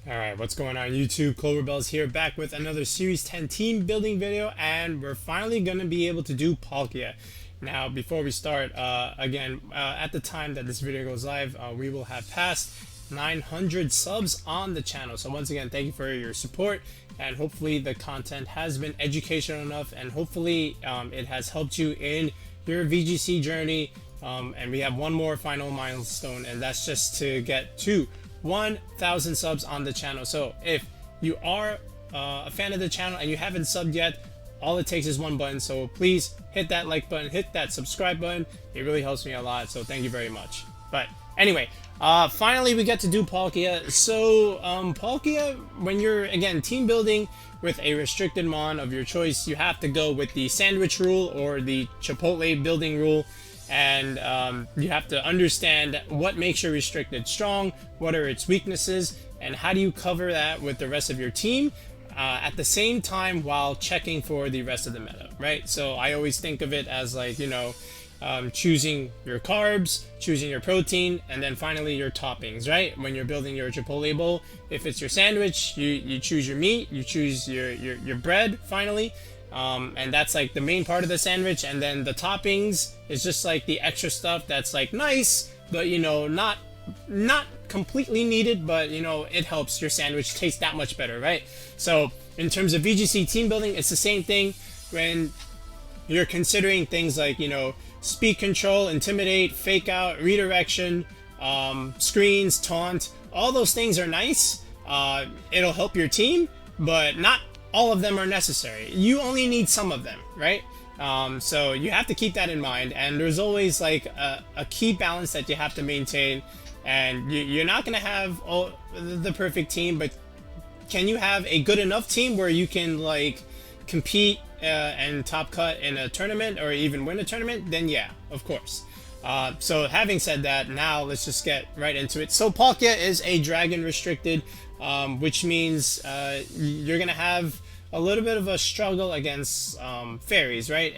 Alright, what's going on YouTube? Clover Bells here, back with another Series 10 team building video, and we're finally going to be able to do Palkia. Now, before we start, at the time that this video goes live, we will have passed 900 subs on the channel. So once again, thank you for your support, and hopefully the content has been educational enough, and hopefully it has helped you in your VGC journey. And we have one more final milestone, and that's just to get to 1,000 subs on the channel. So if you are a fan of the channel and you haven't subbed yet, all it takes is one button. So please hit that like button, hit that subscribe button. It really helps me a lot, so thank you very much. But anyway, finally we get to do Palkia. So Palkia, when you're again team building with a restricted mon of your choice, you have to go with the sandwich rule or the Chipotle building rule. And you have to understand what makes your restricted strong, what are its weaknesses, and how do you cover that with the rest of your team at the same time while checking for the rest of the meta, right? So I always think of it as like, you know, choosing your carbs, choosing your protein, and then finally your toppings, right? When you're building your Chipotle bowl, if it's your sandwich, you choose your meat, you choose your bread finally. And that's like the main part of the sandwich, and then the toppings is just like the extra stuff that's like nice, but you know, not completely needed, but you know, it helps your sandwich taste that much better, right? So in terms of VGC team building, it's the same thing when you're considering things like, you know, speed control, intimidate, fake out, redirection, screens, taunt. All those things are nice. It'll help your team, but not all of them are necessary. You only need some of them, right? So you have to keep that in mind, and there's always like a key balance that you have to maintain. And you're not going to have the perfect team, but can you have a good enough team where you can like compete and top cut in a tournament or even win a tournament? Then yeah, of course. So having said that, now let's just get right into it. So Palkia is a dragon restricted, which means you're gonna have a little bit of a struggle against fairies, right?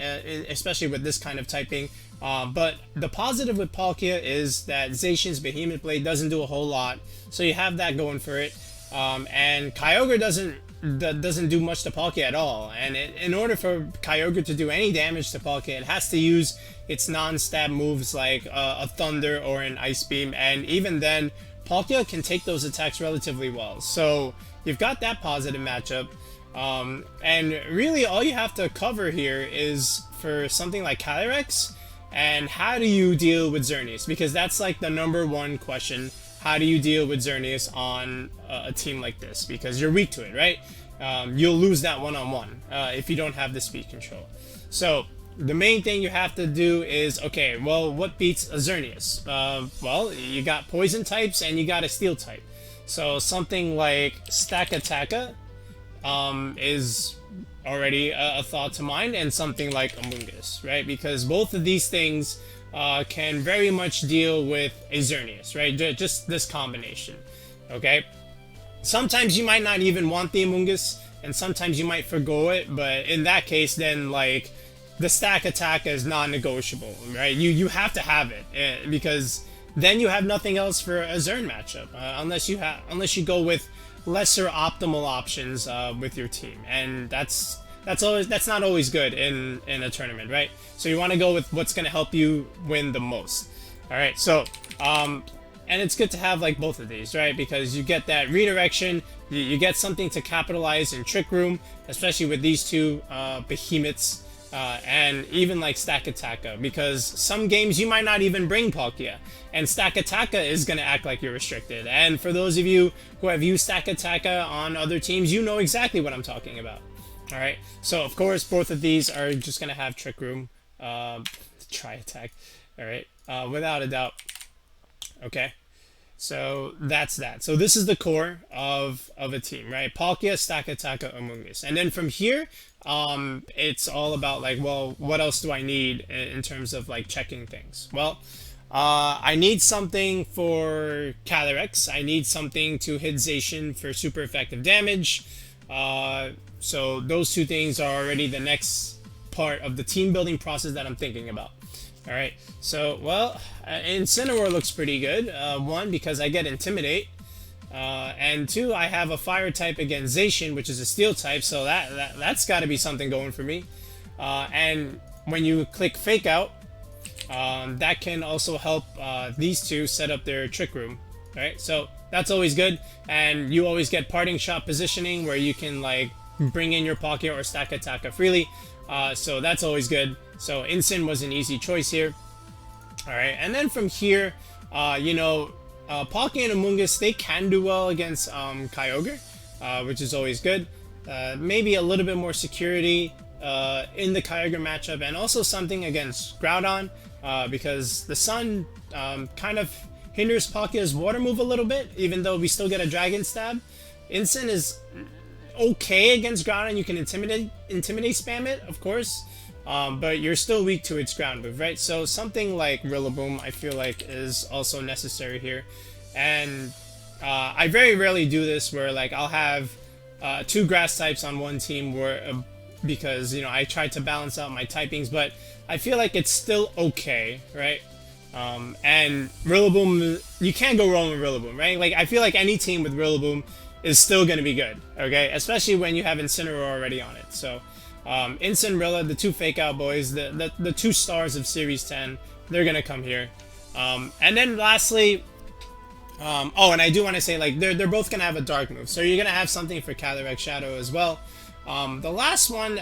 Especially with this kind of typing. But the positive with Palkia is that Zacian's Behemoth Blade doesn't do a whole lot, so you have that going for it. And Kyogre doesn't do much to Palkia at all. And in order for Kyogre to do any damage to Palkia, it has to use its non-stab moves like a Thunder or an Ice Beam, and even then, Palkia can take those attacks relatively well. So you've got that positive matchup. And really all you have to cover here is for something like Calyrexes, and how do you deal with Xerneas? Because that's like the #1 question. How do you deal with Xerneas on a team like this? Because you're weak to it, right? You'll lose that one-on-one if you don't have the speed control. So the main thing you have to do is, okay, well, what beats a Xerneas? Well, you got poison types and you got a steel type. So something like Stakataka is already a thought to mind, and something like Amoonguss, right? Because both of these things can very much deal with a Xerneas, right? Just this combination, okay? Sometimes you might not even want the Amoonguss, and sometimes you might forgo it, but in that case, then like the Stakataka is non-negotiable, right? You have to have it, because then you have nothing else for a Xern matchup, unless you go with lesser optimal options with your team, and that's not always good in a tournament, right? So you want to go with what's going to help you win the most. All right, so and it's good to have like both of these, right? Because you get that redirection, you get something to capitalize in Trick Room, especially with these two behemoths, and even like Stakataka, because some games you might not even bring Palkia, and Stakataka is going to act like you're restricted. And for those of you who have used Stakataka on other teams, you know exactly what I'm talking about. All right, so of course both of these are just going to have Trick Room, Try Attack, all right, without a doubt. Okay, so that's that. So this is the core of a team, right? Palkia, Stakataka, Amoonguss. And then from here, it's all about like, well, what else do I need in terms of like checking things? Well, I need something for Calyrexes. I need something to hit Zacian for super effective damage. So those two things are already the next part of the team building process that I'm thinking about. All right, so, well, Incineroar looks pretty good. One, because I get Intimidate. And 2, I have a fire type against Zacian, which is a steel type, so that's got to be something going for me. And when you click Fake Out, that can also help these two set up their Trick Room, right? So that's always good, and you always get Parting Shot positioning where you can like bring in your Palkia or Stakataka freely, so that's always good. So Incin was an easy choice here. Alright, and then from here, you know, Palkia and Amoonguss, they can do well against Kyogre, which is always good. Maybe a little bit more security in the Kyogre matchup, and also something against Groudon, because the Sun kind of hinders Palkia's water move a little bit, even though we still get a Dragon Stab. Incin is okay against Groudon. You can intimidate spam it, of course, but you're still weak to its ground move, right? So something like Rillaboom, I feel like, is also necessary here. And I very rarely do this where like I'll have 2 grass types on one team where because, you know, I try to balance out my typings, but I feel like it's still okay, right? And Rillaboom, you can't go wrong with Rillaboom, right? Like, I feel like any team with Rillaboom is still going to be good, okay? Especially when you have Incineroar already on it. So, Incin, Rilla, the 2 Fake Out boys, the 2 stars of Series 10, they're going to come here. And then lastly, oh, and I do want to say, like, they're both going to have a dark move. So you're going to have something for Calyrex Shadow as well. The last one,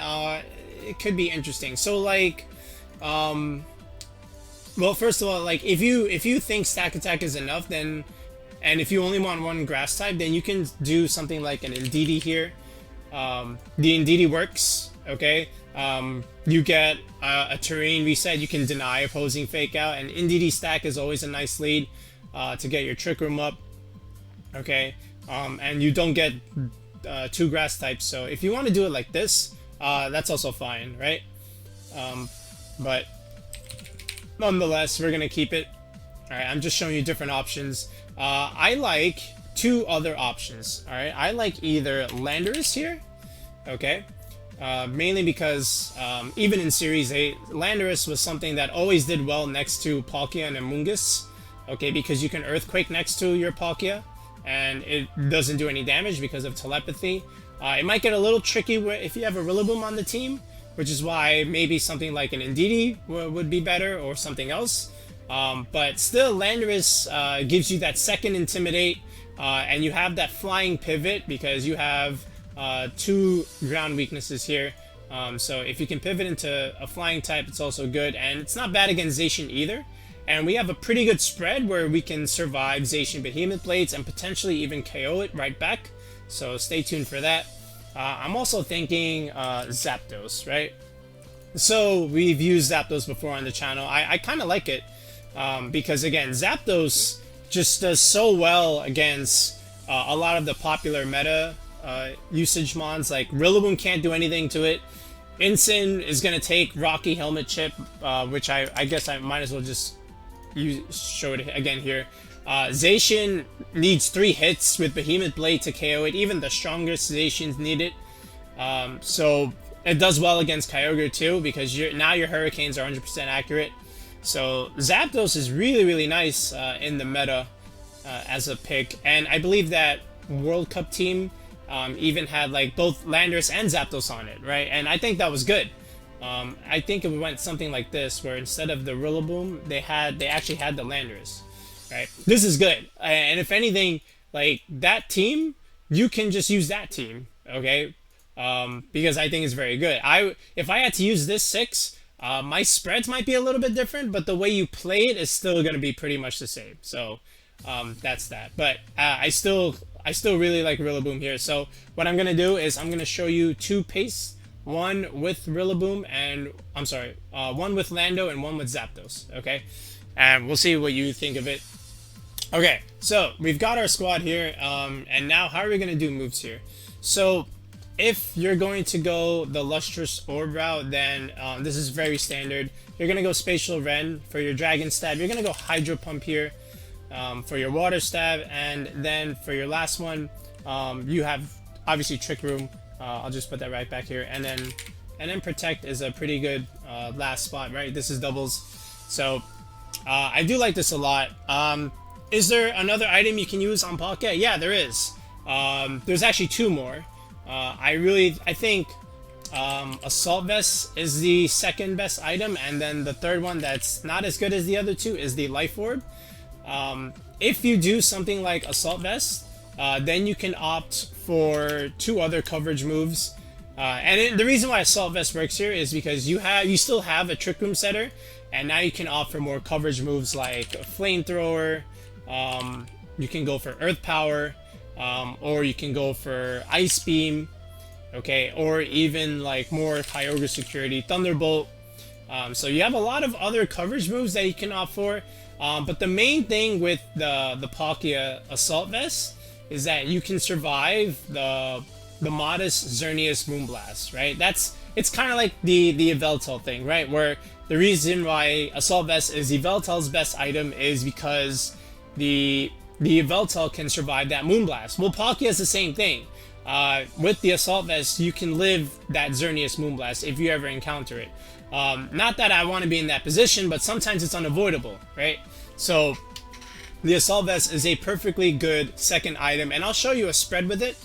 it could be interesting. So, like, well, first of all, like, if you think Stack Attack is enough, then, and if you only want one grass type, then you can do something like an Indeedee here. The Indeedee works, okay? You get a terrain reset, you can deny opposing Fake Out, and Indeedee stack is always a nice lead to get your Trick Room up, okay? And you don't get 2 grass types, so if you want to do it like this, that's also fine, right? But nonetheless, we're gonna keep it. Alright, I'm just showing you different options. I like 2 other options. Alright, I like either Landorus here, okay? Mainly because even in Series 8, Landorus was something that always did well next to Palkia and Amoonguss, okay? Because you can Earthquake next to your Palkia, and it doesn't do any damage because of telepathy. It might get a little tricky if you have a Rillaboom on the team, which is why maybe something like an Indeedee would be better, or something else. But still, Landorus gives you that second Intimidate, and you have that flying pivot because you have 2 ground weaknesses here. So if you can pivot into a flying type, it's also good, and it's not bad against Zacian either. And we have a pretty good spread where we can survive Zacian Behemoth Blades and potentially even KO it right back. So stay tuned for that. I'm also thinking Zapdos, right? So we've used Zapdos before on the channel. I kind of like it because, again, Zapdos just does so well against a lot of the popular meta usage mons. Like, Rillaboom can't do anything to it. Incin is going to take Rocky Helmet Chip, which I guess I might as well just show it again here. Zacian needs 3 hits with Behemoth Blade to KO it. Even the strongest Zacians need it. So it does well against Kyogre too, because now your Hurricanes are 100% accurate. So Zapdos is really, really nice in the meta as a pick. And I believe that World Cup team even had like both Landorus and Zapdos on it, right? And I think that was good. I think it went something like this, where instead of the Rillaboom, they actually had the Landorus. Right, this is good, and if anything, like that team, you can just use that team, okay? Because I think it's very good. If I had to use this 6, my spreads might be a little bit different, but the way you play it is still going to be pretty much the same. So that's that. But I still really like Rillaboom here. So what I'm gonna do is I'm gonna show you 2 pastes. One with Rillaboom and one with Lando and one with Zapdos. Okay, and we'll see what you think of it. Okay, so we've got our squad here, and now how are we going to do moves here? So if you're going to go the Lustrous Orb route, then this is very standard. You're going to go Spatial Ren for your Dragon Stab. You're going to go Hydro Pump here for your Water Stab, and then for your last one, you have obviously Trick Room. I'll just put that right back here, and then Protect is a pretty good last spot, right? This is doubles, so I do like this a lot. is there another item you can use on Palkia? Yeah, there is. There's actually two more. I think Assault Vest is the second best item, and then the third one that's not as good as the other two is the Life Orb. If you do something like Assault Vest, then you can opt for two other coverage moves. The reason why Assault Vest works here is because you still have a Trick Room setter, and now you can opt for more coverage moves like Flamethrower. You can go for Earth Power, or you can go for Ice Beam, okay, or even like more Kyogre security, Thunderbolt. So you have a lot of other coverage moves that you can opt for. But the main thing with the Palkia Assault Vest is that you can survive the modest Xerneas Moonblast, right? It's kind of like the Yveltal thing, right? Where the reason why Assault Vest is Yveltal's best item is because the Yveltal can survive that Moonblast. Well, Palkia is the same thing. With the Assault Vest, you can live that Xerneas Moonblast if you ever encounter it. Not that I want to be in that position, but sometimes it's unavoidable, right? So the Assault Vest is a perfectly good second item, and I'll show you a spread with it,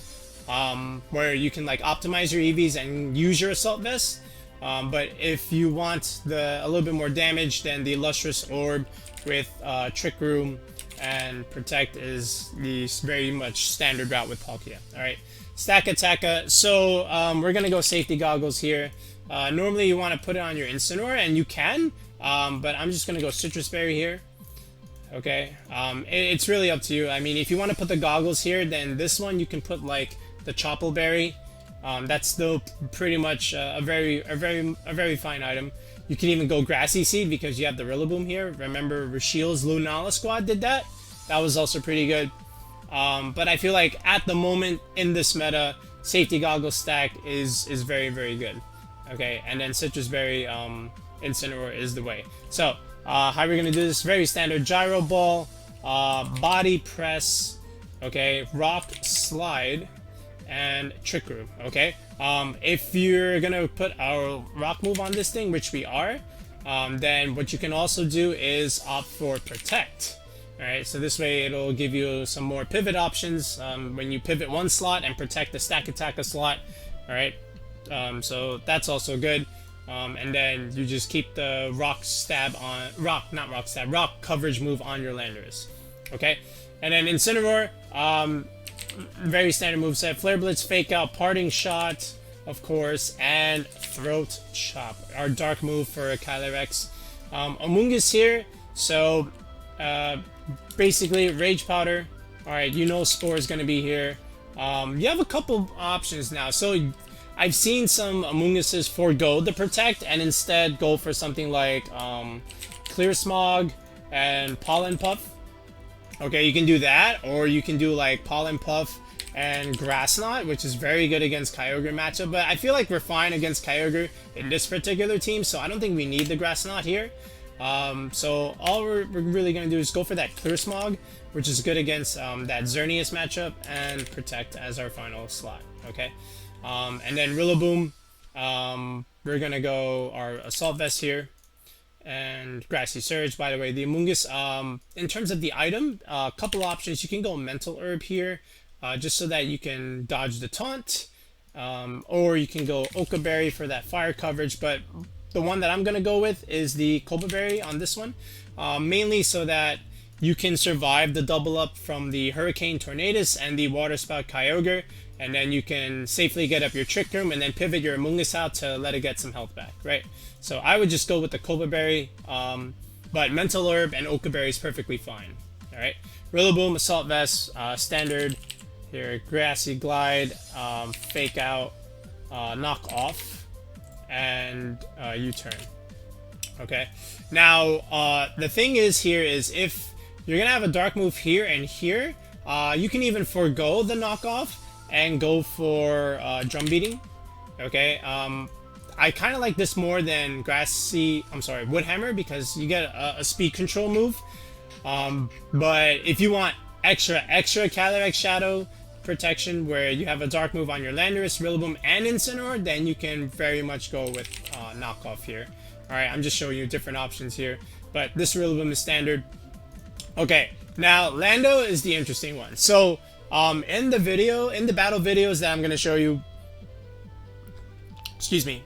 where you can like optimize your EVs and use your Assault Vest. But if you want a little bit more damage, then the Lustrous Orb with Trick Room and Protect is the very much standard route with Palkia. Alright, Stakataka. So we're going to go Safety Goggles here. Normally you want to put it on your Incineroar, and you can, but I'm just going to go Citrus Berry here. Okay, it's really up to you. I mean, if you want to put the goggles here, then this one you can put like the Chople Berry. That's still pretty much a very fine item. You can even go Grassy Seed because you have the Rillaboom here. Remember Rashiel's Lunala squad did that? That was also pretty good. But I feel like at the moment in this meta, Safety Goggles stack is very good. Okay, and then Citrus Berry, Incineroar is the way. So, how are we gonna do this? Very standard Gyro Ball, Body Press, okay, Rock Slide, and Trick Room, okay? If you're gonna put our Rock move on this thing, which we are, then what you can also do is opt for Protect. Alright, so this way it'll give you some more pivot options when you pivot one slot and protect the Stakataka slot. Alright, so that's also good. And then you just keep the rock coverage move on your Landorus. Okay, and then Incineroar, very standard moveset. Flare Blitz, Fake Out, Parting Shot, of course, and Throat Chop, our dark move for Calyrexes. Amoonguss here, so basically Rage Powder. Alright, you know Spore is going to be here. You have a couple options now. So I've seen some Amoongusses forego the Protect and instead go for something like Clear Smog and Pollen Puff. Okay, you can do that, or you can do like Pollen Puff and Grass Knot, which is very good against Kyogre matchup, but I feel like we're fine against Kyogre in this particular team, so I don't think we need the Grass Knot here. So all we're really going to do is go for that Clear Smog, which is good against that Xerneas matchup, and Protect as our final slot, okay? And then Rillaboom, we're going to go our Assault Vest here, and Grassy Surge. By the way, the Amoonguss, in terms of the item, a couple options. You can go Mental Herb here, just so that you can dodge the taunt, or you can go Oka Berry for that fire coverage, but the one that I'm going to go with is the Cobra Berry on this one, mainly so that you can survive the double up from the Hurricane Tornadus and the Water Spout Kyogre, and then you can safely get up your Trick Room and then pivot your Amoonguss out to let it get some health back, right? So I would just go with the Cobra Berry, but Mental Herb and Oka Berry is perfectly fine, alright? Rillaboom, Assault Vest, standard here, Grassy Glide, Fake Out, Knock Off, and U-Turn. Okay, now the thing is here is if you're gonna have a dark move here and here, you can even forego the knockoff and go for Drum Beating. Okay, I kind of like this more than Wood Hammer, because you get a speed control move. But if you want extra Calyrex Shadow protection where you have a dark move on your Landorus, Rillaboom, and Incineroar, then you can very much go with knockoff here. Alright, I'm just showing you different options here, but this Rillaboom is standard. Okay, now Lando is the interesting one. So, in the battle videos that I'm gonna show you, excuse me,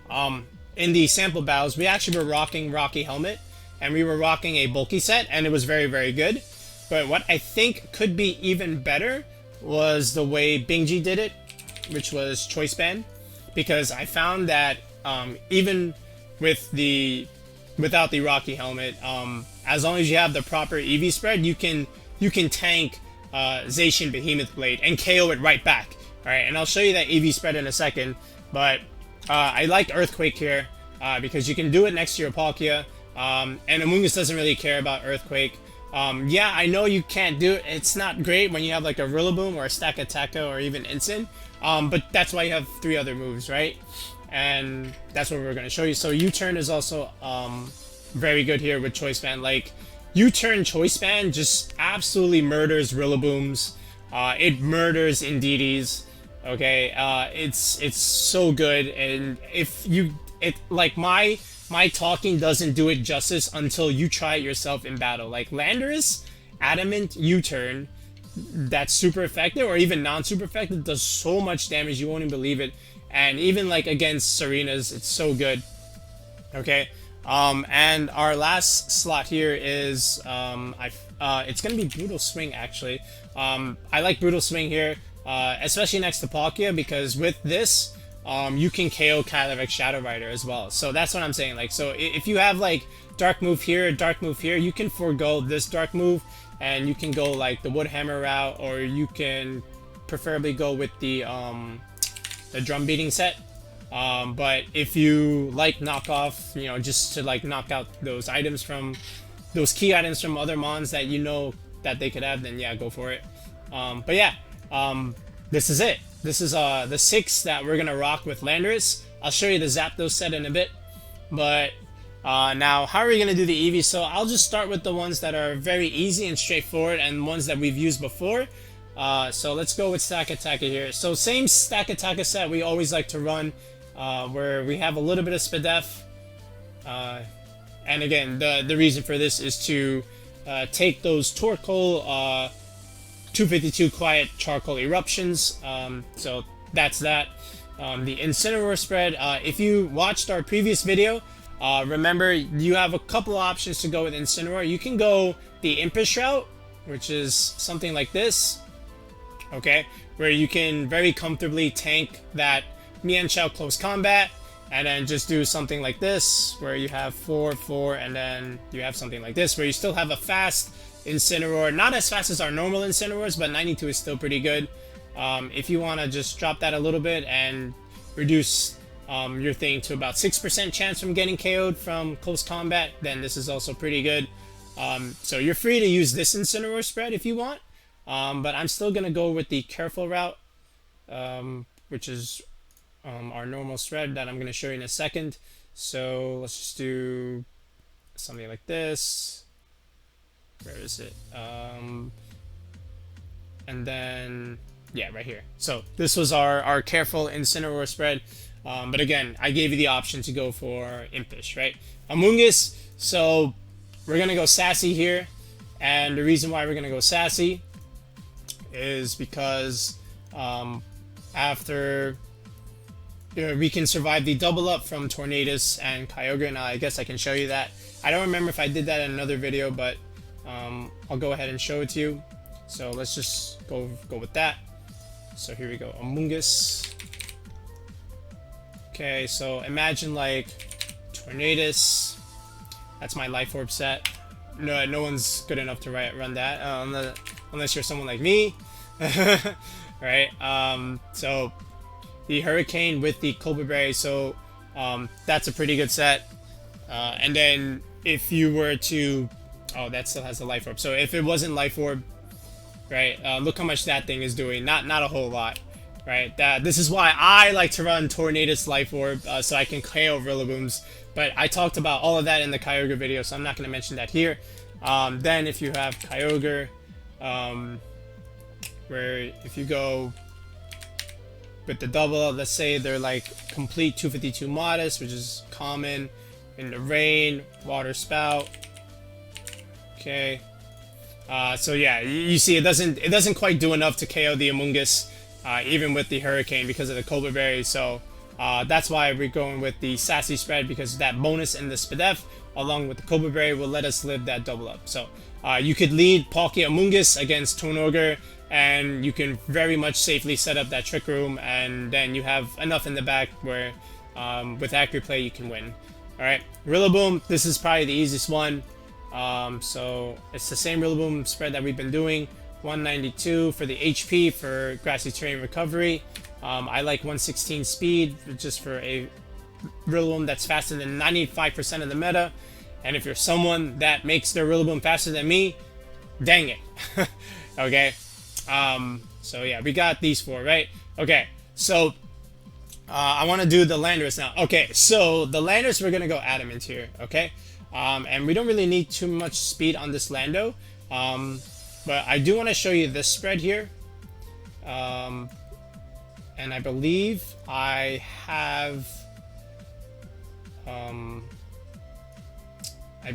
in the sample battles, we actually were rocking Rocky Helmet, and we were rocking a bulky set, and it was very, very good. But what I think could be even better was the way Bingji did it, which was Choice Band, because I found that even with without the Rocky Helmet, as long as you have the proper EV spread, you can tank Zacian Behemoth Blade and KO it right back. All right, and I'll show you that EV spread in a second. But I like Earthquake here because you can do it next to your Palkia, and Amoonguss doesn't really care about Earthquake. Yeah, I know you can't do it. It's not great when you have like a Rillaboom or a Stakataka or even Incin, but that's why you have 3 other moves, right? And that's what we're going to show you. So U-turn is also very good here with Choice Band. Like, U-turn Choice Band just absolutely murders Rillabooms. It murders Indeedis. Okay, it's so good, and if you like my talking doesn't do it justice until you try it yourself in battle. Like Landorus, Adamant U-turn, that's super effective, or even non-super effective, does so much damage you won't even believe it. And even like against Serenas, it's so good. Okay, and our last slot here is it's gonna be Brutal Swing actually. I like Brutal Swing here, especially next to Palkia, because with this you can KO Calyrexes Shadow Rider as well. So that's what I'm saying. Like, so if you have like Dark move here, you can forego this Dark move, and you can go like the Wood Hammer route, or you can preferably go with the Drum Beating set. But if you like knockoff, you know, just to like knock out those items from those key items from other mons that you know that they could have, then yeah, go for it. But yeah, this is it. This is the 6 that we're gonna rock with Landorus. I'll show you the Zapdos set in a bit. But now, how are we gonna do the EV? So I'll just start with the ones that are very easy and straightforward, and ones that we've used before. So let's go with Stakataka here. So same Stakataka set we always like to run, where we have a little bit of Spadef. And again, the reason for this is to take those Torkoal 252 Quiet Charcoal Eruptions. So that's that. The Incineroar spread. If you watched our previous video, remember you have a couple options to go with Incineroar. You can go the Impish route, which is something like this. Okay, where you can very comfortably tank that Mienshao close combat, and then just do something like this, where you have 4, and then you have something like this, where you still have a fast Incineroar. Not as fast as our normal Incineroars, but 92 is still pretty good. If you want to just drop that a little bit and reduce your thing to about 6% chance from getting KO'd from close combat, then this is also pretty good. So you're free to use this Incineroar spread if you want. But I'm still going to go with the Careful route, which is our normal spread that I'm going to show you in a second. So let's just do something like this. Where is it? And then, yeah, right here. So this was our Careful Incineroar spread. But again, I gave you the option to go for Impish, right? Amoonguss, so we're going to go Sassy here. And the reason why we're going to go Sassy is because after we can survive the double up from Tornadus and Kyogre. Now I guess I can show you that. I don't remember if I did that in another video, but I'll go ahead and show it to you. So let's just go with that. So here we go, Amoonguss. Okay, so imagine like Tornadus. That's my Life Orb set. No one's good enough to run that unless you're someone like me. Right? So the Hurricane with the Cobra Berry, so that's a pretty good set. And then if you were to, oh, that still has the Life Orb. So if it wasn't Life Orb, right? Look how much that thing is doing. Not a whole lot, right? This is why I like to run Tornadus Life Orb, so I can KO Rillabooms. But I talked about all of that in the Kyogre video, so I'm not going to mention that here. Then if you have Kyogre, where if you go with the double, let's say they're like complete 252 Modest, which is common, in the rain, Water Spout. Okay. So yeah, you see, it doesn't quite do enough to KO the Amoonguss, even with the Hurricane because of the Cobra Berry. So that's why we're going with the Sassy spread, because that bonus in the Spadef along with the Cobra Berry will let us live that double up. So you could lead Palkia Amoonguss against Tonogre, and you can very much safely set up that Trick Room, and then you have enough in the back where with accurate play you can win. Alright, Rillaboom, this is probably the easiest one. So it's the same Rillaboom spread that we've been doing. 192 for the HP for Grassy Terrain Recovery. I like 116 speed just for a Rillaboom that's faster than 95% of the meta. And if you're someone that makes their Rillaboom faster than me, dang it. Okay. So yeah, we got these four, right? Okay, so I want to do the Landorus now. Okay, so the Landorus, we're gonna go Adamant here, okay? And we don't really need too much speed on this Lando, but I do want to show you this spread here. And I believe I have, I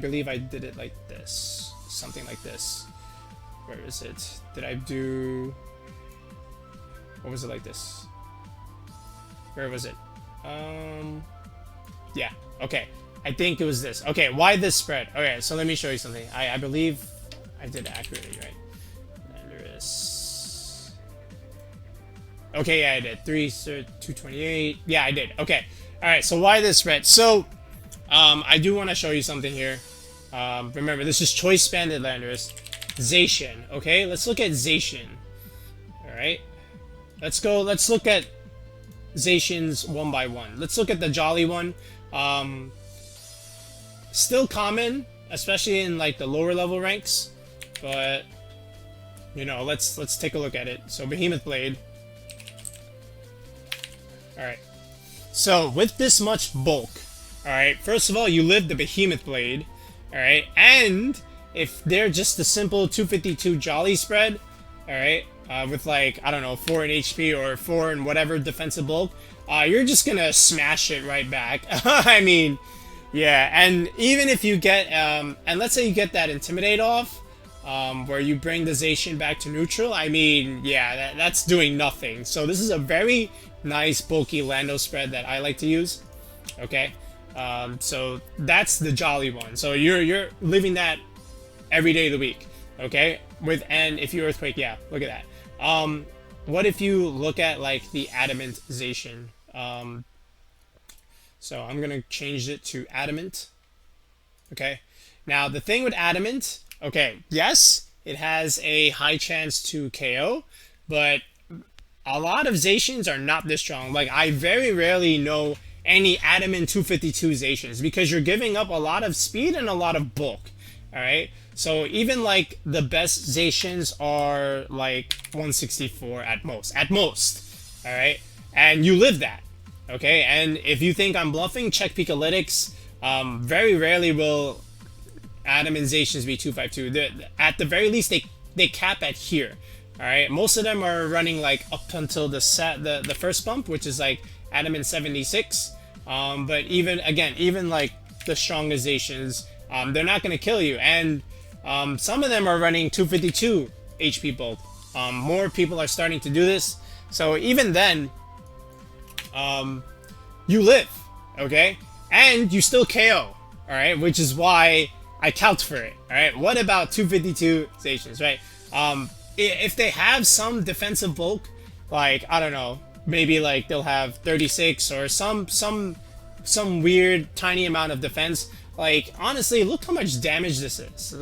believe I did it like this, something like this. Where is it? Did I do, what was it like this? Where was it? Yeah, okay. I think it was this. Okay, why this spread? Okay, so let me show you something. I believe I did it accurately, right? Landorus. Okay, yeah, I did. 228. Yeah, I did. Okay. Alright, so why this spread? So, I do want to show you something here. Remember, this is Choice Banded Landorus. Zacian, okay? Let's look at Zacian. Alright. Let's look at Zacian's one by one. Let's look at the Jolly one. Still common, especially in like the lower level ranks, but you know, let's take a look at it. So Behemoth Blade. Alright. So with this much bulk, alright, first of all, you live the Behemoth Blade, alright, and if they're just the simple 252 Jolly spread, alright, with like, I don't know, 4 in HP or 4 in whatever defensive bulk, you're just gonna smash it right back. I mean, yeah, and even if you get, and let's say you get that Intimidate off, where you bring the Zacian back to neutral, I mean, yeah, that's doing nothing. So this is a very nice bulky Lando spread that I like to use, okay? So that's the Jolly one. So you're living that every day of the week, okay? And if you Earthquake, yeah, look at that. What if you look at like the Adamant Zacian? So I'm gonna change it to Adamant. Okay. Now the thing with Adamant, okay, yes, it has a high chance to KO, but a lot of Zacians are not this strong. Like, I very rarely know any Adamant 252 Zacians, because you're giving up a lot of speed and a lot of bulk. Alright? So even like the best Zacians are like 164 at most. At most. Alright? And you live that. Okay? And if you think I'm bluffing, check Pikalytics. Very rarely will Adamant Zacians be 252. At the very least, they cap at here. Alright? Most of them are running like up until the first bump, which is like Adamant 76. But even like the strongest Zacians, they're not going to kill you. And some of them are running 252 HP bulk. More people are starting to do this. So even then, you live, okay? And you still KO, alright? Which is why I count for it, alright? What about 252 Zacians, right? If they have some defensive bulk, like, I don't know, maybe like they'll have 36 or some weird tiny amount of defense. Like, honestly, look how much damage this is.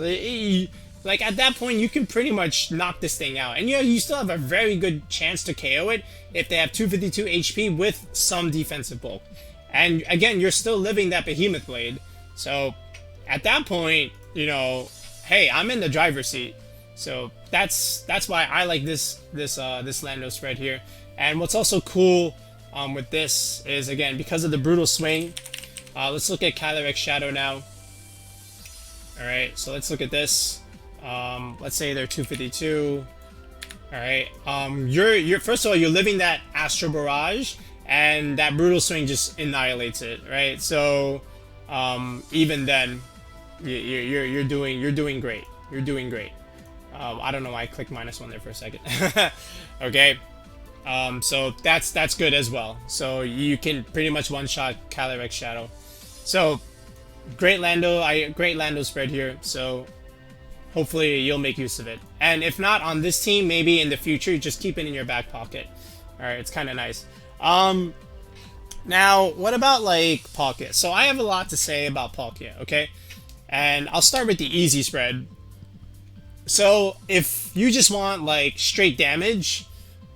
Like, at that point, you can pretty much knock this thing out. And you still have a very good chance to KO it if they have 252 HP with some defensive bulk. And again, you're still living that Behemoth Blade. So, at that point, you know, hey, I'm in the driver's seat. So, that's why I like this Lando spread here. And what's also cool with this is, again, because of the brutal swing. Let's look at Calyrexes Shadow now. Alright, so let's look at this. Let's say they're 252. Alright, you're first of all, you're living that Astro Barrage, and that brutal swing just annihilates it, right? So, even then, you're doing great. You're doing great. I don't know why I clicked -1 there for a second. Okay. So that's good as well. So you can pretty much one-shot Calyrex Shadow. So great Lando spread here. So hopefully you'll make use of it. And if not on this team, maybe in the future, just keep it in your back pocket. All right, it's kind of nice. Now what about like Palkia? So I have a lot to say about Palkia. Okay, and I'll start with the easy spread. So if you just want like straight damage,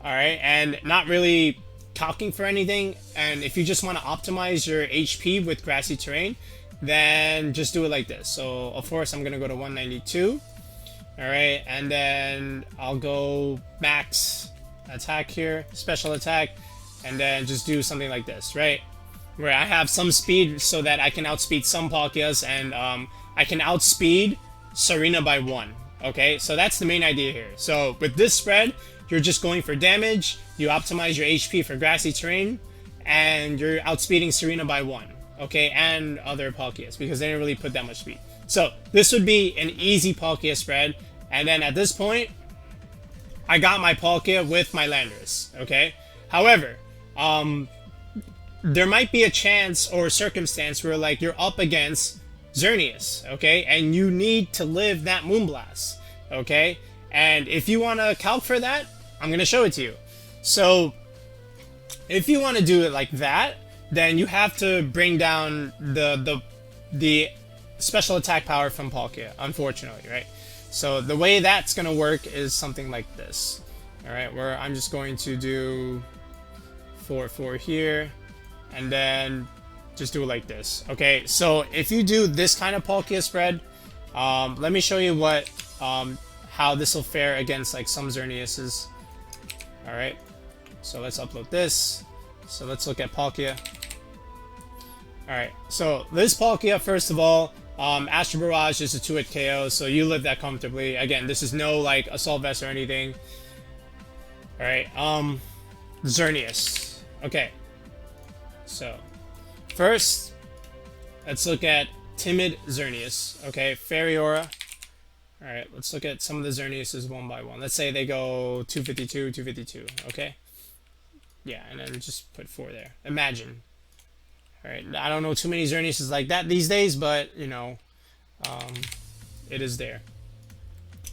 all right, and not really calcing for anything, and if you just want to optimize your HP with grassy terrain, then just do it like this. So of course I'm gonna go to 192, all right, and then I'll go max attack here, special attack, and then just do something like this, right, where I have some speed so that I can outspeed some Palkias, and I can outspeed Serena by 1. Okay, so that's the main idea here. So with this spread, you're just going for damage, you optimize your HP for grassy terrain, and you're outspeeding Serena by 1, okay, and other Palkias, because they didn't really put that much speed. So this would be an easy Palkia spread, and then at this point, I got my Palkia with my Landorus, okay? However, there might be a chance or circumstance where like you're up against Xerneas, okay, and you need to live that Moonblast, okay, and if you want to calc for that, I'm going to show it to you. So if you want to do it like that, then you have to bring down the special attack power from Palkia, unfortunately, right? So the way that's going to work is something like this, all right, where I'm just going to do 4 here, and then just do it like this. Okay, so if you do this kind of Palkia spread, let me show you what how this will fare against like some Xerneases. All right, so let's upload this. So let's look at Palkia. All right, so this Palkia, first of all, Astro Barrage is a 2-hit KO, so you live that comfortably. Again, this is no like Assault Vest or anything. All right, Xerneas. Okay, so first, let's look at Timid Xerneas. Okay, Fairy Aura. Alright, let's look at some of the Xerneases one by one. Let's say they go 252, 252. Okay? Yeah, and then just put 4 there. Imagine. Alright, I don't know too many Xerneases like that these days, but, you know, it is there.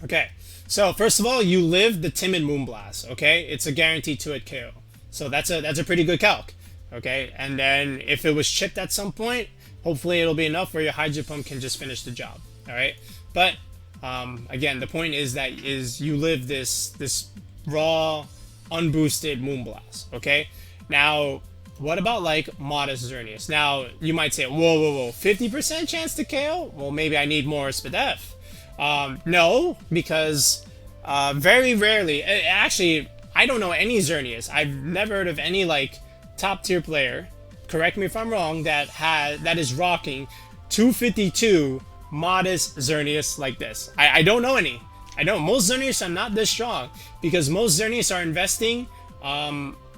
Okay, so first of all, you live the Timid Moonblast. Okay? It's a guaranteed 2-hit KO. So that's a pretty good calc. Okay, and then if it was chipped at some point, hopefully it'll be enough where your Hydro Pump can just finish the job. All right, but again, the point is that you live this raw, unboosted Moonblast. Okay, now what about like modest Xerneas? Now you might say, whoa, 50% chance to KO? Well, maybe I need more SPDF. No, because very rarely, actually, I don't know any Xerneas. I've never heard of any like top tier player, correct me if I'm wrong, that is rocking 252 modest Xerneas like this. I don't know any. I know most Xerneas are not this strong, because most Xerneas are investing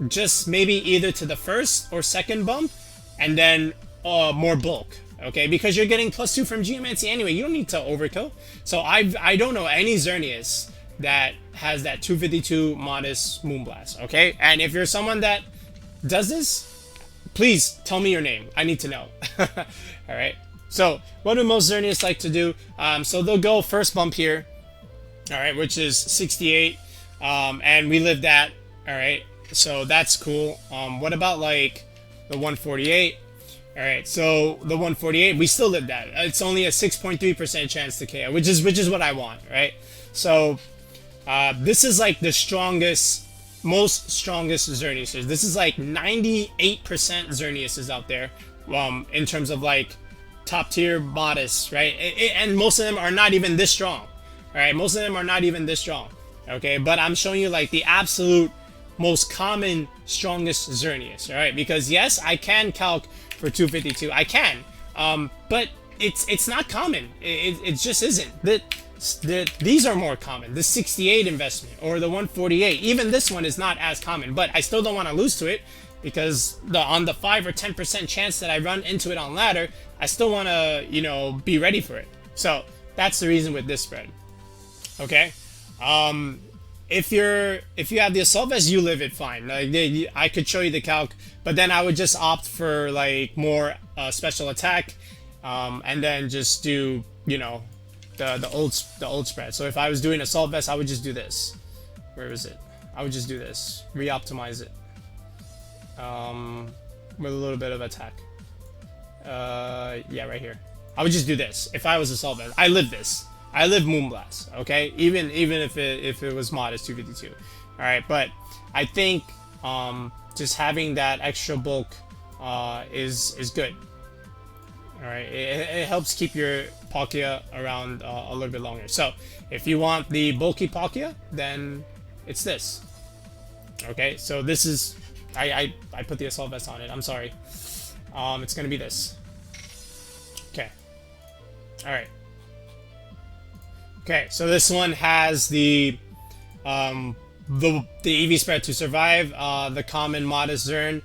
just maybe either to the first or second bump, and then more bulk. Okay, because you're getting +2 from Geomancy anyway. You don't need to overkill. So I don't know any Xerneas that has that 252 modest Moonblast. Okay, and if you're someone that does this, please tell me your name. I need to know. All right. So what do most Xerneas like to do? So they'll go first bump here. All right, which is 68, and we live that. All right. So that's cool. What about like the 148? All right. So the 148, we still live that. It's only a 6.3% chance to KO, which is what I want. Right. So this is like the strongest Xerneas. This is like 98% Xerneas out there, in terms of like top tier modest, right? And most of them are not even this strong. All right, most of them are not even this strong. Okay, but I'm showing you like the absolute most common strongest Xerneas. All right, because yes, I can calc for 252. I can, but it's not common. It just isn't. These are more common. The 68 investment or the 148, even this one is not as common, but I still don't want to lose to it, because on the 5 or 10% chance that I run into it on ladder, I still want to, you know, be ready for it. So that's the reason with this spread. Okay. If you have the assault vest, you live it fine. Like I could show you the calc, but then I would just opt for like more special attack, and then just do, you know, the old spread. So if I was doing assault vest, I would just do this. Where is it? I would just do this. Re-optimize it. With a little bit of attack. Yeah, right here. I would just do this. If I was assault vest, I live this. I live Moonblast, okay? Even if it was mod as 252. Alright, but I think just having that extra bulk is good. Alright, it helps keep your Palkia around a little bit longer. So if you want the bulky Palkia, then it's this. Okay, so this is I put the assault vest on it. I'm sorry. It's gonna be this. Okay. Alright. Okay, so this one has the EV spread to survive. The common mod is Xern.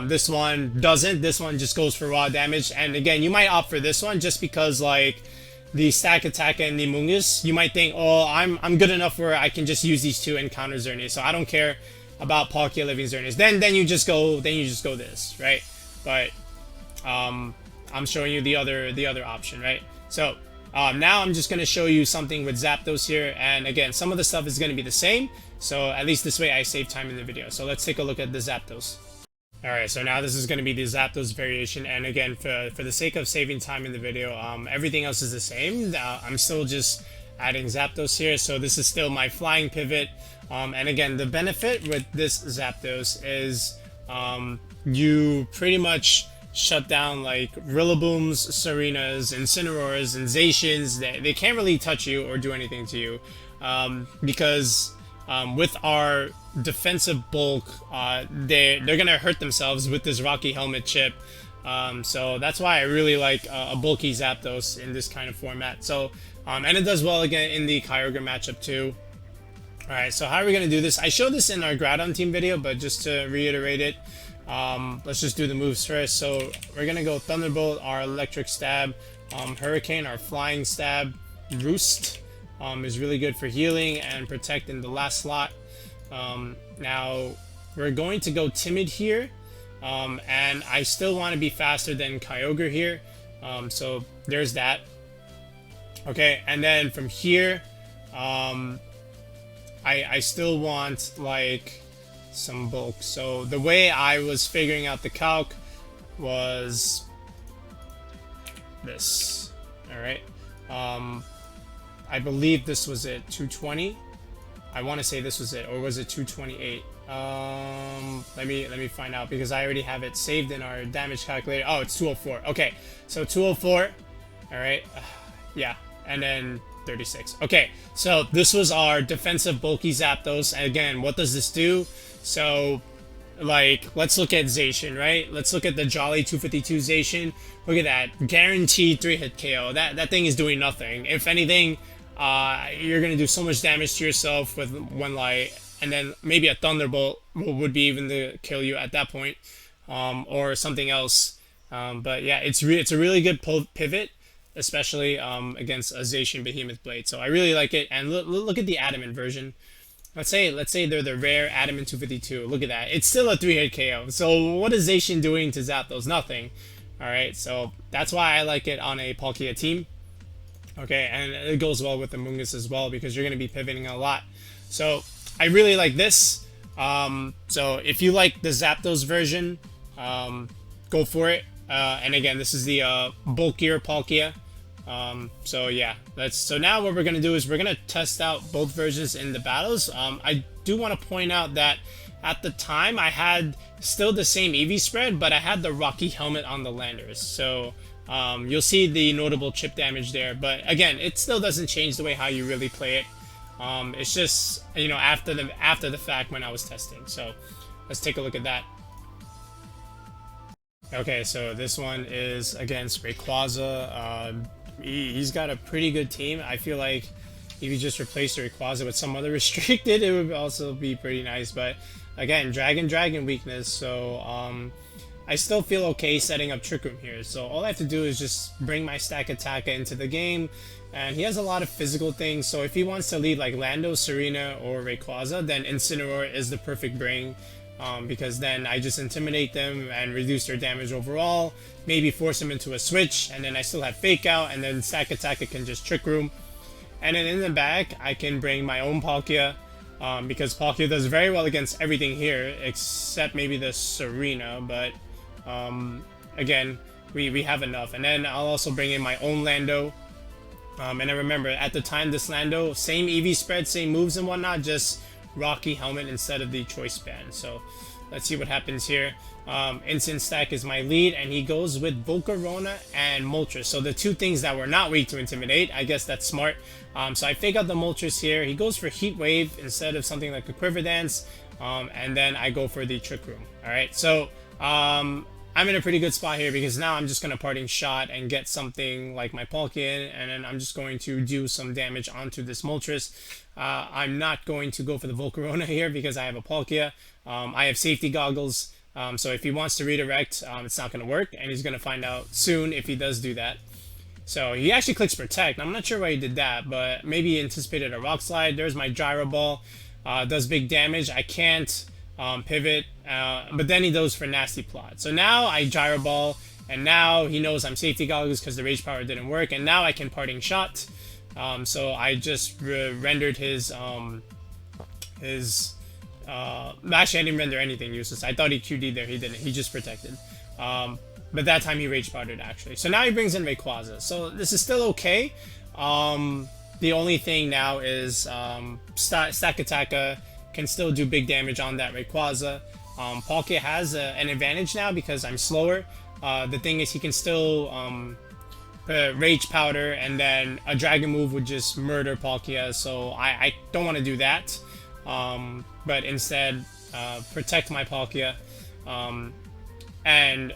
This one doesn't. This one just goes for raw damage. And again, you might opt for this one just because like the Stakataka and the Mungus, you might think, oh, I'm good enough where I can just use these two and counter Xerneas. So I don't care about Palkia living Xerneas. Then you just go this, right? But I'm showing you the other option, right? So now I'm just going to show you something with Zapdos here, and again, some of the stuff is going to be the same, so at least this way I save time in the video. So let's take a look at the Zapdos. Alright, so now this is going to be the Zapdos variation, and again, for the sake of saving time in the video, everything else is the same. I'm still just adding Zapdos here, so this is still my flying pivot, and again, the benefit with this Zapdos is you pretty much shut down like Rillabooms, Serenas, Incineroars, and Zacians. They can't really touch you or do anything to you, because with our defensive bulk, they're gonna hurt themselves with this Rocky Helmet chip. So that's why I really like a bulky Zapdos in this kind of format. So and it does well again in the Kyogre matchup too. Alright, so how are we gonna do this? I showed this in our Groudon team video, but just to reiterate it, let's just do the moves first. So we're gonna go Thunderbolt, our electric stab, Hurricane, our flying stab, Roost is really good for healing and protecting the last slot. Now we're going to go Timid here, and I still want to be faster than Kyogre here, so there's that. Okay, and then from here, I still want like some bulk. So the way I was figuring out the calc was this. All right, I believe this was it, 220. I want to say this was it, or was it 228? Let me find out, because I already have it saved in our damage calculator. Oh, it's 204. Okay, so 204. All right, yeah, and then 36. Okay, so this was our defensive bulky Zapdos. And again, what does this do? So, like, let's look at Zacian, right? Let's look at the Jolly 252 Zacian. Look at that, guaranteed 3-hit KO. That thing is doing nothing. If anything, you're gonna do so much damage to yourself with one light, and then maybe a Thunderbolt would be even to kill you at that point, or something else. But yeah, it's a really good pivot, especially against a Zacian Behemoth Blade. So I really like it. And look at the Adamant version. Let's say they're the rare Adamant 252. Look at that. It's still a 3-hit KO. So what is Zacian doing to Zapdos? Nothing. Alright, so that's why I like it on a Palkia team. Okay, and it goes well with the Mungus as well, because you're going to be pivoting a lot. So I really like this. So if you like the Zapdos version, go for it. And again, this is the bulkier Palkia. So yeah, so now what we're gonna do is we're gonna test out both versions in the battles. I do want to point out that at the time I had still the same EV spread, but I had the Rocky Helmet on the Landorus. So you'll see the notable chip damage there, but again, it still doesn't change the way how you really play it. It's just, you know, after the fact when I was testing. So let's take a look at that. Okay, so this one is against Rayquaza. He's got a pretty good team. I feel like if you just replace the Rayquaza with some other restricted, it would also be pretty nice. But again, Dragon weakness. So I still feel okay setting up Trick Room here. So all I have to do is just bring my Stakataka into the game, and he has a lot of physical things. So if he wants to lead like Lando, Serena, or Rayquaza, then Incineroar is the perfect bring. Because then I just intimidate them and reduce their damage overall, maybe force them into a switch, and then I still have Fake Out, and then Stakataka can just Trick Room. And then in the back, I can bring my own Palkia, because Palkia does very well against everything here, except maybe the Serena, but again, we have enough. And then I'll also bring in my own Lando. And I remember, at the time, this Lando, same EV spread, same moves and whatnot, just Rocky Helmet instead of the Choice Band. So let's see what happens here. Instant Stack is my lead, and he goes with Volcarona and Moltres. So the two things that were not weak to Intimidate. I guess that's smart. So I fake out the Moltres here. He goes for Heat Wave instead of something like a Quiver Dance. And then I go for the Trick Room. Alright, so I'm in a pretty good spot here, because now I'm just going to Parting Shot and get something like my Palkia in, and then I'm just going to do some damage onto this Moltres. I'm not going to go for the Volcarona here because I have a Palkia. I have Safety Goggles, so if he wants to redirect, it's not going to work, and he's going to find out soon if he does do that. So he actually clicks Protect. I'm not sure why he did that, but maybe he anticipated a Rock Slide. There's my Gyro Ball. Does big damage. I can't pivot, but then he goes for Nasty Plot. So now I Gyro Ball, and now he knows I'm Safety Goggles because the Rage Power didn't work, and now I can Parting Shot. So I just rendered his actually I didn't render anything useless. I thought he QD'd there, he didn't, he just protected. But that time he Rage Powdered actually. So now he brings in Rayquaza. So this is still okay. The only thing now is Stakataka can still do big damage on that Rayquaza. Palkia has an advantage now because I'm slower. The thing is, he can still Rage Powder, and then a Dragon move would just murder Palkia, so I don't want to do that. But instead, protect my Palkia, and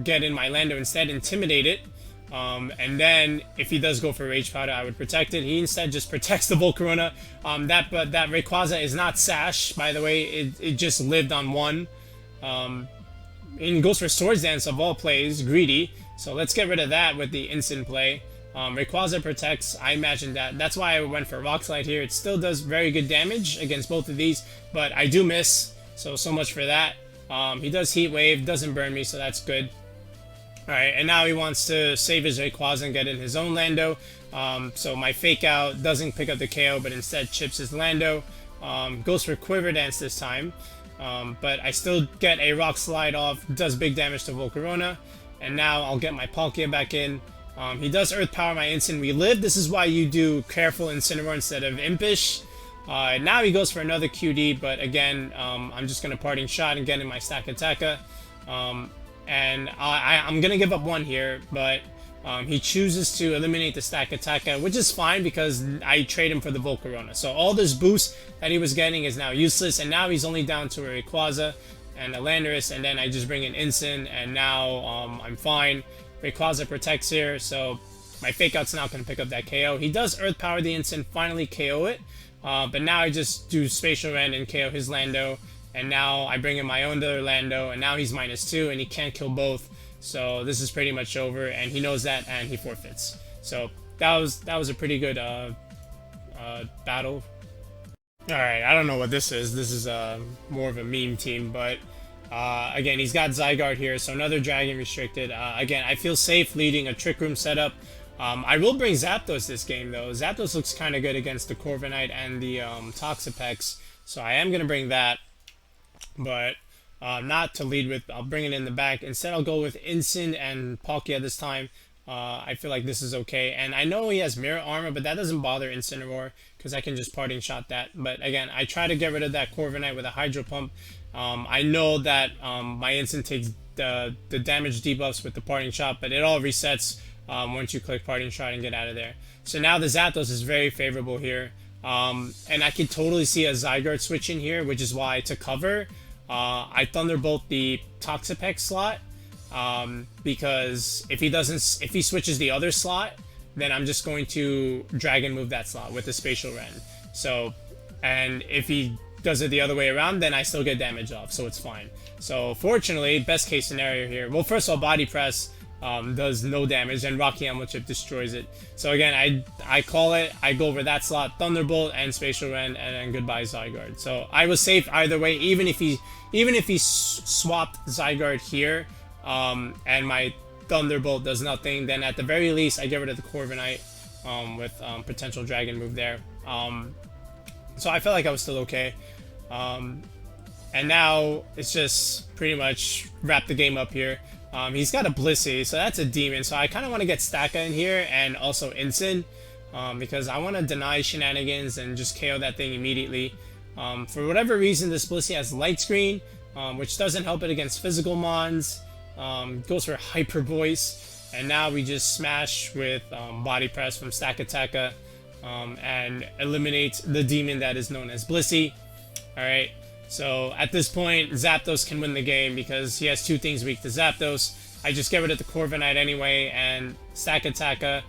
get in my Lando instead, Intimidate it. And then if he does go for Rage Powder, I would protect it. He instead just protects the Volcarona. That Rayquaza is not Sash, by the way. It just lived on one. And he goes for Swords Dance of all plays, greedy. So let's get rid of that with the instant play. Rayquaza protects. I imagine that's why I went for Rock Slide here. It still does very good damage against both of these, but I do miss. So much for that. He does Heat Wave, doesn't burn me, so that's good. Alright, and now he wants to save his Rayquaza and get in his own Lando. So my Fake Out doesn't pick up the KO, but instead chips his Lando. Goes for Quiver Dance this time. But I still get a Rock Slide off, does big damage to Volcarona. And now I'll get my Palkia back in. He does Earth Power my Instant Relive. This is why you do Careful Incineroar instead of Impish. Now he goes for another QD, but again, I'm just going to Parting Shot and get in my Stakataka. And I'm going to give up one here, but he chooses to eliminate the Stakataka, which is fine because I trade him for the Volcarona. So all this boost that he was getting is now useless, and now he's only down to a Rayquaza and a Landorus, and then I just bring in Instant, and now I'm fine. Rayquaza protects here, so my Fake Out's not going to pick up that KO. He does Earth Power the Instant, finally KO it, but now I just do Spatial Rend and KO his Lando, and now I bring in my own other Lando, and now he's -2, and he can't kill both. So this is pretty much over, and he knows that, and he forfeits. So that was a pretty good battle. Alright, I don't know what this is. This is more of a meme team, but again, he's got Zygarde here, so another Dragon restricted. Again, I feel safe leading a Trick Room setup. I will bring Zapdos this game, though. Zapdos looks kind of good against the Corviknight and the Toxapex, so I am going to bring that, but not to lead with. I'll bring it in the back. Instead, I'll go with Instant and Palkia this time. I feel like this is okay, and I know he has Mirror Armor, but that doesn't bother Incineroar because I can just Parting Shot that. But again, I try to get rid of that Corviknight with a Hydro Pump. I know that my Instant takes the damage debuffs with the Parting Shot, but it all resets once you click Parting Shot and get out of there. So now the Zapdos is very favorable here, and I can totally see a Zygarde switch in here, which is why to cover, I Thunderbolt the Toxapex slot. Because if he switches the other slot, then I'm just going to Dragon move that slot with the Spatial Rend. So, and if he does it the other way around, then I still get damage off, so it's fine. So fortunately, best case scenario here. Well, first of all, Body Press does no damage, and Rocky Helmet Chip destroys it. So again, I call it. I go over that slot, Thunderbolt and Spatial Rend, and then goodbye Zygarde. So I was safe either way, even if he swapped Zygarde here, and my Thunderbolt does nothing, then at the very least I get rid of the Corviknight with potential Dragon move there. So I felt like I was still okay. And now it's just pretty much wrap the game up here. He's got a Blissey, so that's a demon. So I kind of want to get Staka in here and also Incin, because I want to deny shenanigans and just KO that thing immediately. For whatever reason, this Blissey has Light Screen, which doesn't help it against physical mons. Goes for Hyper Voice, and now we just smash with Body Press from Stakataka, and eliminate the demon that is known as Blissey. Alright, so at this point, Zapdos can win the game because he has two things weak to Zapdos. I just get rid of the Corviknight anyway, and Stakataka,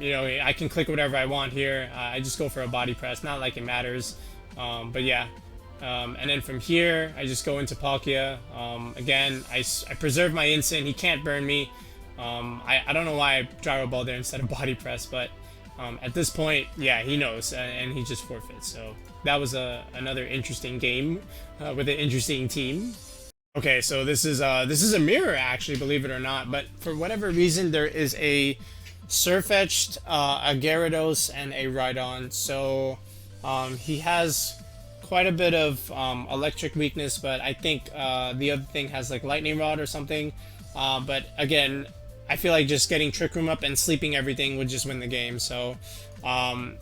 you know, I can click whatever I want here. I just go for a Body Press, not like it matters. But yeah. And then from here, I just go into Palkia. Again, I preserve my Incin. He can't burn me. I don't know why I Gyro Ball there instead of Body Press, but at this point, yeah, he knows, and he just forfeits. So that was another interesting game with an interesting team. Okay, so this is a mirror, actually, believe it or not. But for whatever reason, there is a Surfetched, a Gyarados, and a Rhydon. So he has quite a bit of electric weakness, but I think the other thing has like Lightning Rod or something. But again, I feel like just getting Trick Room up and sleeping everything would just win the game. So I'm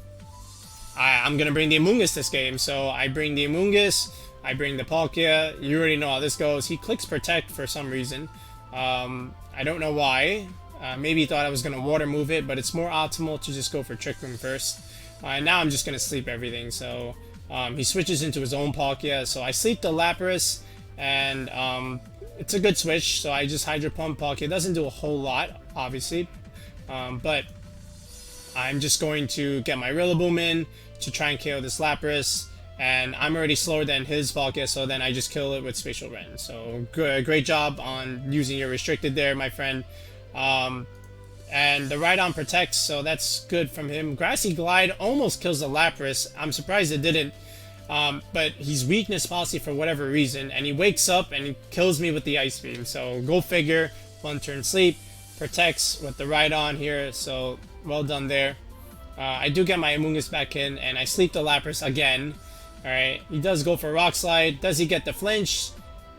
gonna bring the Amoonguss this game. So I bring the Amoonguss, I bring the Palkia. You already know how this goes. He clicks Protect for some reason. I don't know why. Maybe he thought I was gonna Water Move it, but it's more optimal to just go for Trick Room first. And now I'm just gonna sleep everything. So he switches into his own Palkia. So I sleep the Lapras, and it's a good switch. So I just Hydro Pump Palkia. It doesn't do a whole lot, obviously, but I'm just going to get my Rillaboom in to try and KO this Lapras, and I'm already slower than his Palkia, so then I just kill it with Spatial Rend. So great job on using your restricted there, my friend. And the Rhydon protects, so that's good from him. Grassy Glide almost kills the Lapras. I'm surprised it didn't. But he's weakness policy for whatever reason, and he wakes up and he kills me with the Ice Beam. So go figure. One turn sleep, protects with the Rhydon here. So well done there. I do get my Amoonguss back in, and I sleep the Lapras again. All right, he does go for Rock Slide. Does he get the flinch?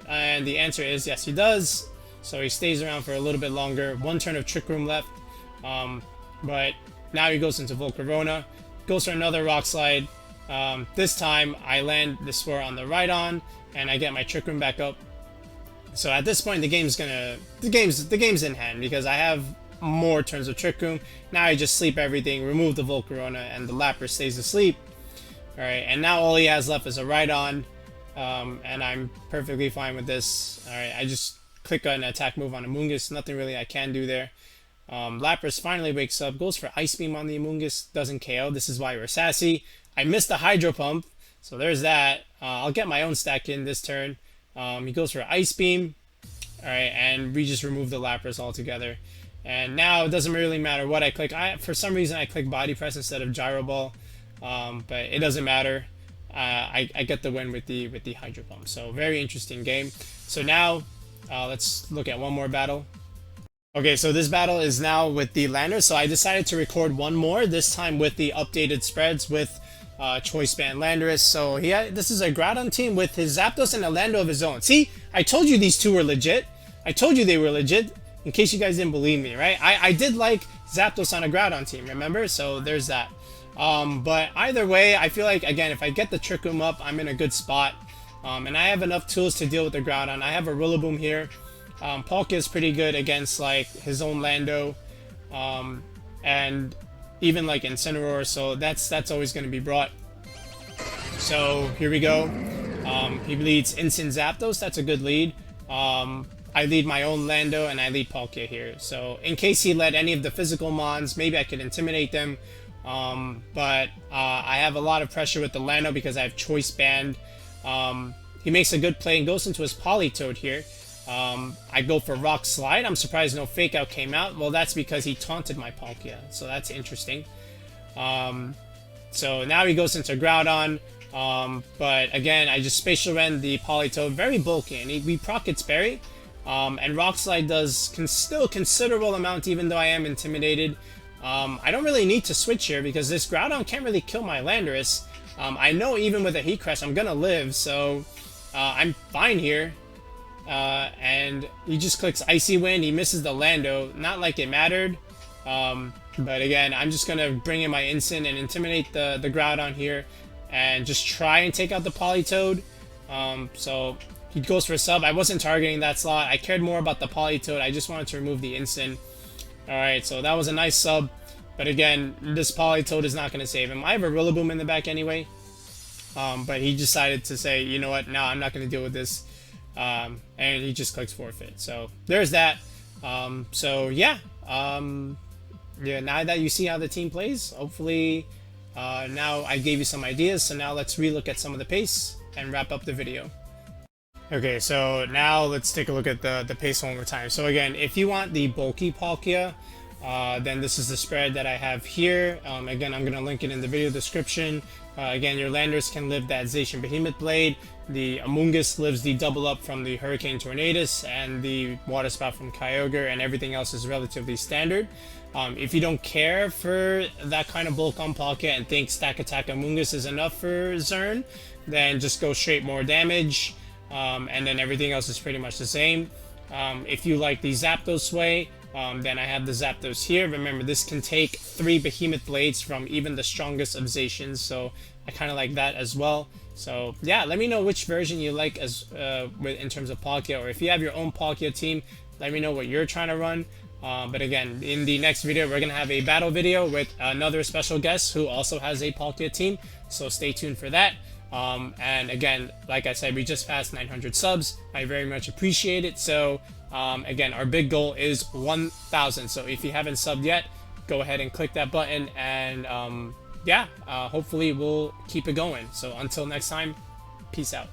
And the answer is yes, he does. So he stays around for a little bit longer. One turn of Trick Room left. But now he goes into Volcarona, goes for another Rock Slide. This time I land the Spore on the Rhydon, and I get my Trick Room back up. So at this point, the game's in hand because I have more turns of Trick Room. Now I just sleep everything, remove the Volcarona, and the Lapras stays asleep. All right, and now all he has left is a Rhydon, and I'm perfectly fine with this. All right, I just click an attack move on Amoonguss. Nothing really I can do there. Lapras finally wakes up, goes for Ice Beam on the Amoonguss, doesn't KO. This is why we're sassy. I missed the Hydro Pump, so there's that. I'll get my own stack in this turn. He goes for Ice Beam. Alright, and we just remove the Lapras altogether. And now it doesn't really matter what I click. For some reason I click Body Press instead of Gyro Ball, but it doesn't matter. I get the win with the Hydro Pump. So very interesting game. So now let's look at one more battle. Okay, so this battle is now with the Landorus, so I decided to record one more, this time with the updated spreads with Choice Band Landorus. So this is a Groudon team with his Zapdos and a Lando of his own. See, I told you these two were legit. I told you they were legit, in case you guys didn't believe me, right? I did like Zapdos on a Groudon team, remember? So there's that. But either way, I feel like, again, if I get the Trick Room up, I'm in a good spot. And I have enough tools to deal with the Groudon. I have a Rillaboom here. Palkia is pretty good against like his own Lando, and even like Incineroar, so that's always going to be brought. So here we go. He leads Incin Zapdos, that's a good lead. I lead my own Lando, and I lead Palkia here. So in case he led any of the physical mons, maybe I could intimidate them, but I have a lot of pressure with the Lando because I have Choice Band. He makes a good play and goes into his Politoed here. I go for Rock Slide. I'm surprised no Fake Out came out. Well, that's because he taunted my Palkia, so that's interesting. So now he goes into Groudon. But again, I just Spatial Rend the Politoed, very bulky, and we proc its Berry. And Rock Slide does still considerable amount, even though I am intimidated. I don't really need to switch here because this Groudon can't really kill my Landorus. I know even with a Heat Crest I'm gonna live, so I'm fine here. And he just clicks Icy Wind. He misses the Lando, not like it mattered. But again, I'm just gonna bring in my Incin and intimidate the Groudon here, and just try and take out the Politoed. So he goes for a sub. I wasn't targeting that slot. I cared more about the Politoed. I just wanted to remove the Incin. Alright, so that was a nice sub. But again, this Politoed is not going to save him. I have a Rillaboom in the back anyway. But he decided to say, you know what, no, I'm not going to deal with this. And he just clicks Forfeit. So there's that. So yeah. Yeah, now that you see how the team plays, hopefully now I gave you some ideas. So now let's relook at some of the pace and wrap up the video. Okay, so now let's take a look at the pace one more time. So again, if you want the bulky Palkia, then this is the spread that I have here. Again, I'm going to link it in the video description. Again, your Landorus can live that Zacian Behemoth Blade. The Amoonguss lives the double up from the Hurricane Tornadus and the Water Spout from Kyogre, and everything else is relatively standard. If you don't care for that kind of bulk on Palkia and think Stakataka Amoonguss is enough for Xern, then just go straight more damage. And then everything else is pretty much the same. If you like the Zapdos sway, then I have the Zapdos here. Remember, this can take 3 Behemoth Blades from even the strongest of Zacians, so I kind of like that as well. So yeah, let me know which version you like as in terms of Palkia, or if you have your own Palkia team, let me know what you're trying to run. But again, in the next video, we're going to have a battle video with another special guest who also has a Palkia team, so stay tuned for that. And again, like I said, we just passed 900 subs. I very much appreciate it. So again, our big goal is 1,000. So if you haven't subbed yet, go ahead and click that button, and yeah, hopefully we'll keep it going. So until next time, peace out.